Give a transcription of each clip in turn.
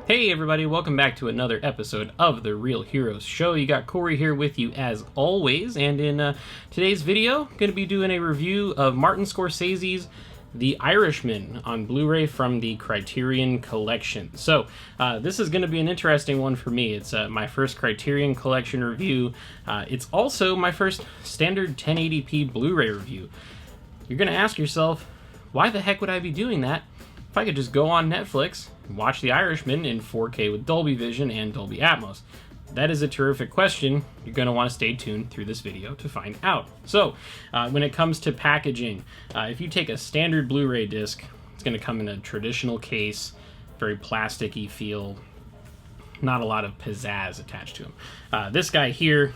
Hey everybody, welcome back to another episode of The Real Heroes Show. You got Cory here with you as always, and in today's video, I'm going to be doing a review of Martin Scorsese's The Irishman on Blu-Ray from the Criterion Collection. So, this is going to be an interesting one for me. It's my first Criterion Collection review. It's also my first standard 1080p Blu-ray review. You're going to ask yourself, why the heck would I be doing that if I could just go on Netflix and watch The Irishman in 4K with Dolby Vision and Dolby Atmos? That is a terrific question. You're going to want to stay tuned through this video to find out. So, when it comes to packaging, if you take a standard Blu-ray disc, it's going to come in a traditional case, very plasticky feel, not a lot of pizzazz attached to him. This guy here,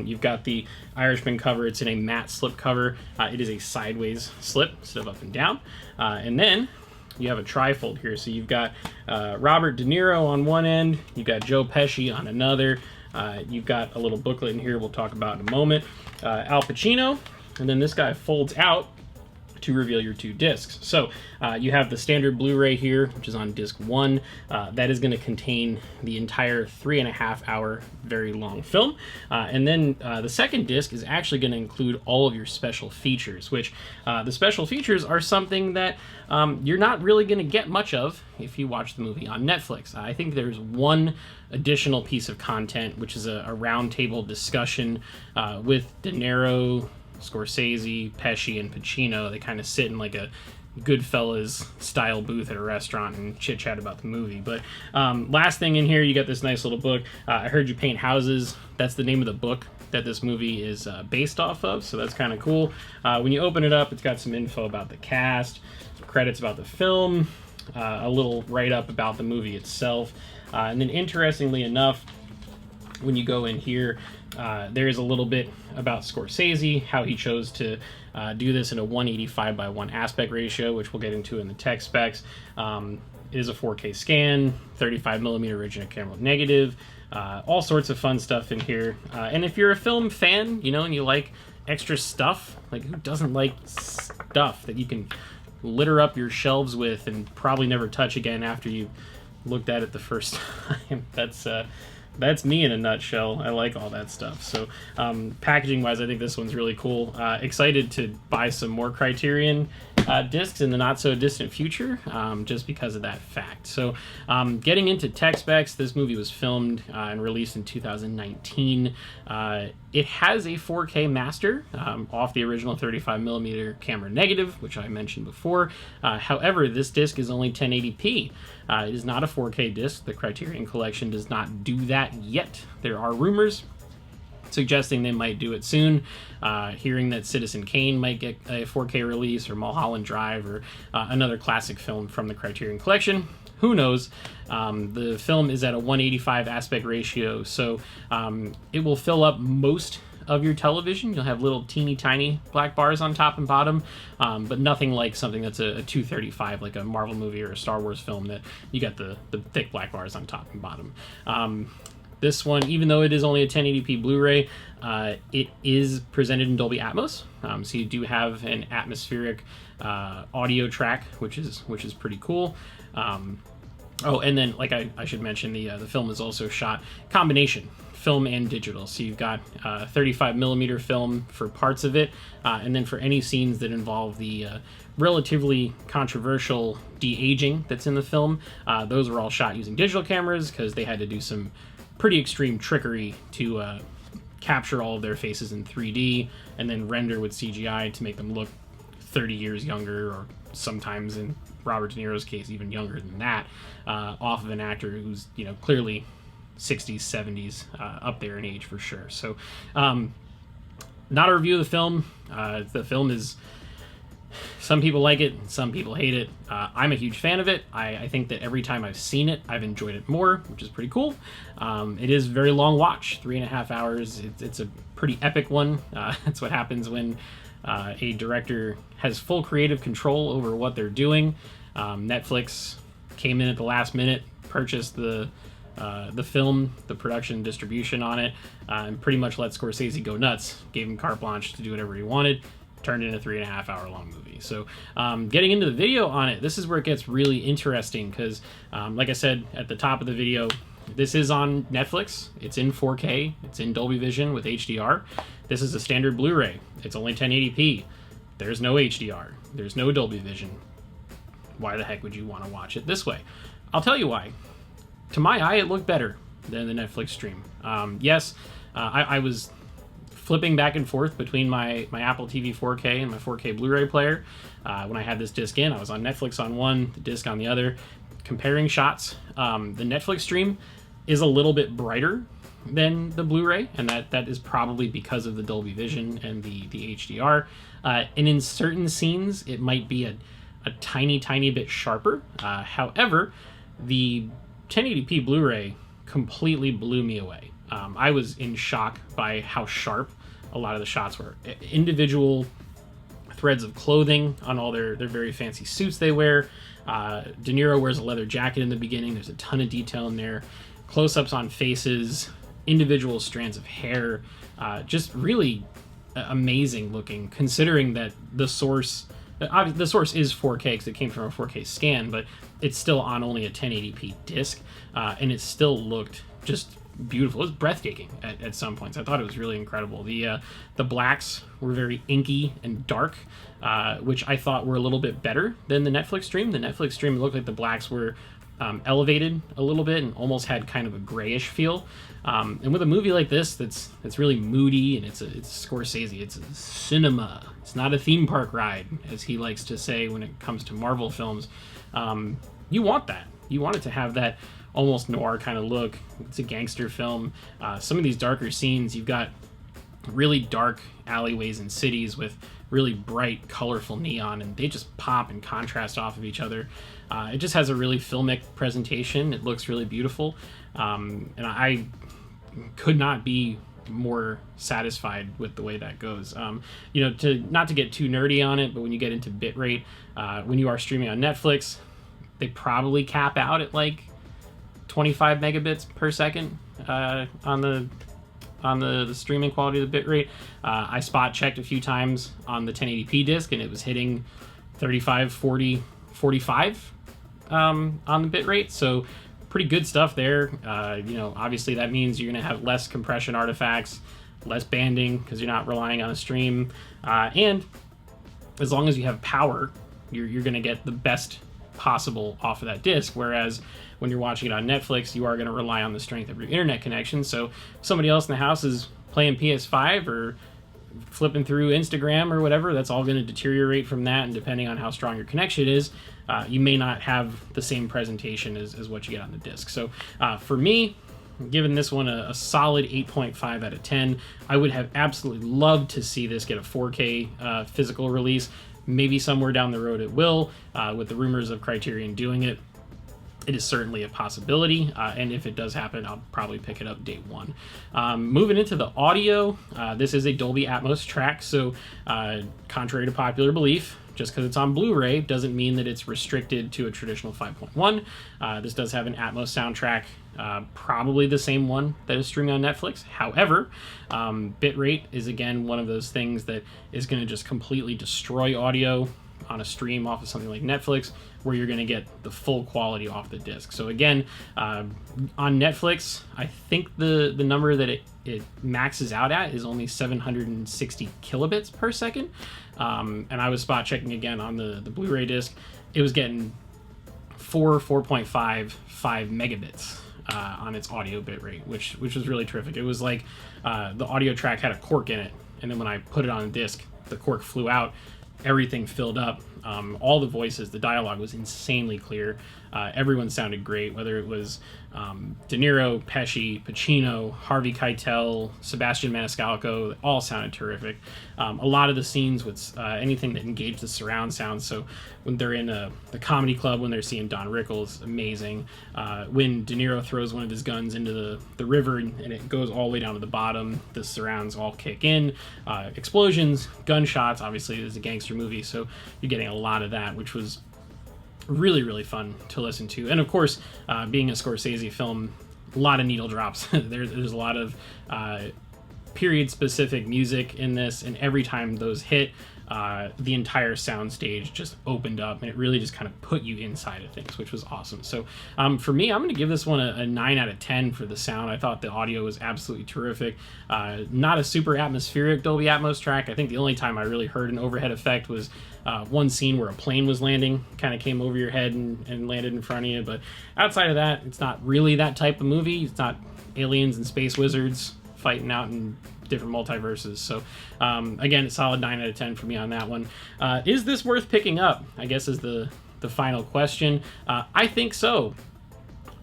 you've got the Irishman cover. It's in a matte slip cover. It is a sideways slip instead of up and down. And then you have a trifold here. So you've got Robert De Niro on one end, you've got Joe Pesci on another, you've got a little booklet in here we'll talk about in a moment, Al Pacino, and then this guy folds out to reveal your two discs. So you have the standard Blu-ray here, which is on disc 1. That is going to contain the entire 3.5 hour very long film. And then the second disc is actually going to include all of your special features, which the special features are something that you're not really going to get much of if you watch the movie on Netflix. I think there's one additional piece of content, which is a roundtable discussion with De Niro, Scorsese, Pesci, and Pacino. They kind of sit in like a Goodfellas style booth at a restaurant and chit chat about the movie. But last thing in here, you got this nice little book. I Heard You Paint Houses. That's the name of the book that this movie is based off of, so that's kind of cool. When you open it up, it's got some info about the cast, some credits about the film, a little write-up about the movie itself, and then interestingly enough, when you go in here, there is a little bit about Scorsese, how he chose to do this in a 185:1 aspect ratio, which we'll get into in the tech specs. It is a 4K scan, 35mm original camera negative, all sorts of fun stuff in here. And if you're a film fan, you know, and you like extra stuff, like who doesn't like stuff that you can litter up your shelves with and probably never touch again after you looked at it the first time? That's me in a nutshell. I like all that stuff. So packaging wise, I think this one's really cool. Excited to buy some more Criterion discs in the not so distant future, just because of that fact. So getting into tech specs, this movie was filmed and released in 2019. It has a 4K master off the original 35mm camera negative, which I mentioned before. However, this disc is only 1080p. It is not a 4K disc. The Criterion Collection does not do that yet. There are rumors suggesting they might do it soon. Hearing that Citizen Kane might get a 4K release, or Mulholland Drive, or another classic film from the Criterion Collection. Who knows? The film is at a 185 aspect ratio, so it will fill up most of your television. You'll have little teeny tiny black bars on top and bottom, but nothing like something that's a 235, like a Marvel movie or a Star Wars film, that you got the thick black bars on top and bottom. This one, even though it is only a 1080p Blu-ray, it is presented in Dolby Atmos, so you do have an atmospheric audio track, which is pretty cool. Oh, and then, like I should mention, the film is also shot combination film and digital. So you've got 35mm film for parts of it, and then for any scenes that involve the relatively controversial de-aging that's in the film, those were all shot using digital cameras because they had to do some pretty extreme trickery to capture all of their faces in 3D and then render with CGI to make them look 30 years younger, or sometimes in Robert De Niro's case even younger than that, off of an actor who's, you know, clearly 60s, 70s, up there in age for sure. So not a review of the film. The film is, some people like it, some people hate it. I'm a huge fan of it. I think that every time I've seen it, I've enjoyed it more, which is pretty cool. It is a very long watch, 3.5 hours. It's a pretty epic one. That's what happens when a director has full creative control over what they're doing. Netflix came in at the last minute, purchased the film, the production, distribution on it, and pretty much let Scorsese go nuts. Gave him carte blanche to do whatever he wanted. turned into a 3.5 hour long movie. So getting into the video on it, this is where it gets really interesting because, like I said at the top of the video, this is on Netflix. It's in 4K. It's in Dolby Vision with HDR. This is a standard Blu-ray. It's only 1080p. There's no HDR. There's no Dolby Vision. Why the heck would you want to watch it this way? I'll tell you why. To my eye, it looked better than the Netflix stream. Yes, I was flipping back and forth between my Apple TV 4K and my 4K Blu-ray player. When I had this disc in, I was on Netflix on one, the disc on the other, comparing shots. The Netflix stream is a little bit brighter than the Blu-ray, and that is probably because of the Dolby Vision and the HDR. And in certain scenes, it might be a tiny bit sharper. However, the 1080p Blu-ray completely blew me away. I was in shock by how sharp a lot of the shots were. Individual threads of clothing on all their very fancy suits they wear. De Niro wears a leather jacket in the beginning. There's a ton of detail in there. Close-ups on faces, individual strands of hair. Just really amazing looking, considering that the source is 4K because it came from a 4K scan, but it's still on only a 1080p disc, and it still looked just beautiful. It was breathtaking at some points. I thought it was really incredible. The blacks were very inky and dark, which I thought were a little bit better than the Netflix stream. The Netflix stream looked like the blacks were elevated a little bit and almost had kind of a grayish feel. And with a movie like this that's really moody, and it's Scorsese, it's a cinema. It's not a theme park ride, as he likes to say when it comes to Marvel films. You want that. You want it to have that almost noir kind of look. It's a gangster film. Some of these darker scenes, you've got really dark alleyways and cities with really bright, colorful neon, and they just pop and contrast off of each other. It just has a really filmic presentation. It looks really beautiful, and I could not be more satisfied with the way that goes. Not to get too nerdy on it, but when you get into bitrate, when you are streaming on Netflix, they probably cap out at like 25 megabits per second on the streaming quality of the bitrate. I spot checked a few times on the 1080p disc, and it was hitting 35, 40, 45 on the bitrate. So pretty good stuff there. Obviously that means you're going to have less compression artifacts, less banding because you're not relying on a stream. And as long as you have power, you're going to get the best possible off of that disc. Whereas when you're watching it on Netflix, you are going to rely on the strength of your internet connection. So if somebody else in the house is playing PS5 or flipping through Instagram or whatever, that's all going to deteriorate from that. And depending on how strong your connection is, you may not have the same presentation as what you get on the disc. So for me, giving this one a solid 8.5 out of 10. I would have absolutely loved to see this get a 4K physical release. Maybe somewhere down the road it will, with the rumors of Criterion doing it. It is certainly a possibility, and if it does happen, I'll probably pick it up day one. Moving into the audio, this is a Dolby Atmos track, so contrary to popular belief, just because it's on Blu-ray doesn't mean that it's restricted to a traditional 5.1. This does have an Atmos soundtrack, probably the same one that is streaming on Netflix. However, bitrate is again one of those things that is going to just completely destroy audio on a stream off of something like Netflix, where you're going to get the full quality off the disc. So again, on Netflix, I think the number that it maxes out at is only 760 kilobits per second. And I was spot checking again on the Blu-ray disc. It was getting 4.5 megabits on its audio bitrate, which was really terrific. It was like the audio track had a cork in it, and then when I put it on the disc, the cork flew out. Everything filled up. All the voices, the dialogue was insanely clear. Everyone sounded great, whether it was De Niro, Pesci, Pacino, Harvey Keitel, Sebastian Maniscalco, all sounded terrific. A lot of the scenes with anything that engaged the surround sound, so when they're in the comedy club, when they're seeing Don Rickles, amazing. When De Niro throws one of his guns into the river and it goes all the way down to the bottom, the surrounds all kick in. Explosions, gunshots, obviously it is a gangster movie, so you're getting a lot of that, which was really, really fun to listen to. And of course, being a Scorsese film, a lot of needle drops. There's a lot of period-specific music in this, and every time those hit, the entire soundstage just opened up, and it really just kind of put you inside of things, which was awesome. So for me, I'm going to give this one a 9 out of 10 for the sound. I thought the audio was absolutely terrific. Not a super atmospheric Dolby Atmos track. I think the only time I really heard an overhead effect was one scene where a plane was landing, kind of came over your head and landed in front of you. But outside of that, it's not really that type of movie. It's not aliens and space wizards fighting out in different multiverses. So again, a solid 9 out of 10 for me on that one. Is this worth picking up, I guess, is the final question. I think so.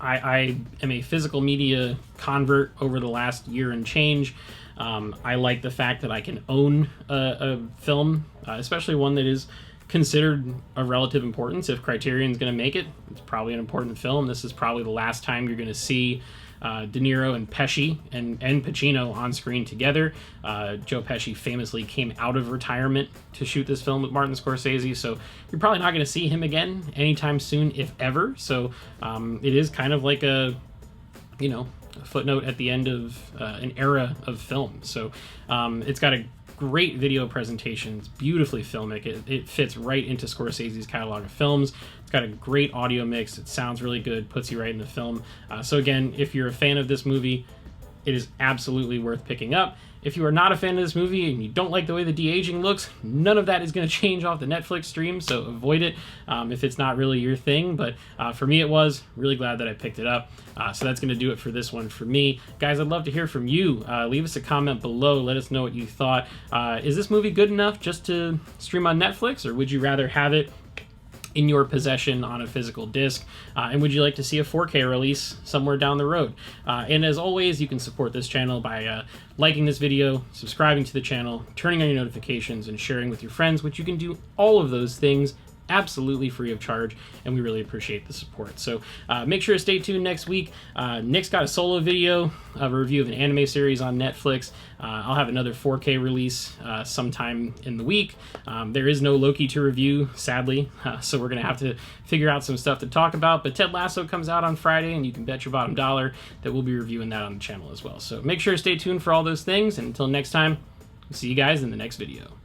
I am a physical media convert over the last year and change. I like the fact that I can own a film, especially one that is considered of relative importance. If Criterion's going to make it, it's probably an important film. This is probably the last time you're going to see De Niro and Pesci and Pacino on screen together. Joe Pesci famously came out of retirement to shoot this film with Martin Scorsese, so you're probably not going to see him again anytime soon, if ever. So it is kind of like a footnote at the end of an era of film. So it's got a great video presentation. It's beautifully filmic. It fits right into Scorsese's catalog of films. It's got a great audio mix. It sounds really good, puts you right in the film. So again, if you're a fan of this movie, it is absolutely worth picking up. If you are not a fan of this movie and you don't like the way the de-aging looks, none of that is going to change off the Netflix stream, so avoid it if it's not really your thing. But for me, it was. Really glad that I picked it up. So that's going to do it for this one for me. Guys, I'd love to hear from you. Leave us a comment below. Let us know what you thought. Is this movie good enough just to stream on Netflix, or would you rather have it in your possession on a physical disc? And would you like to see a 4K release somewhere down the road? And as always, you can support this channel by liking this video, subscribing to the channel, turning on your notifications, and sharing with your friends, which you can do all of those things absolutely free of charge, and we really appreciate the support. So make sure to stay tuned next week. Nick's got a solo video of a review of an anime series on Netflix. I'll have another 4K release sometime in the week. There is no Loki to review, sadly, so we're going to have to figure out some stuff to talk about. But Ted Lasso comes out on Friday, and you can bet your bottom dollar that we'll be reviewing that on the channel as well. So make sure to stay tuned for all those things, and until next time, see you guys in the next video.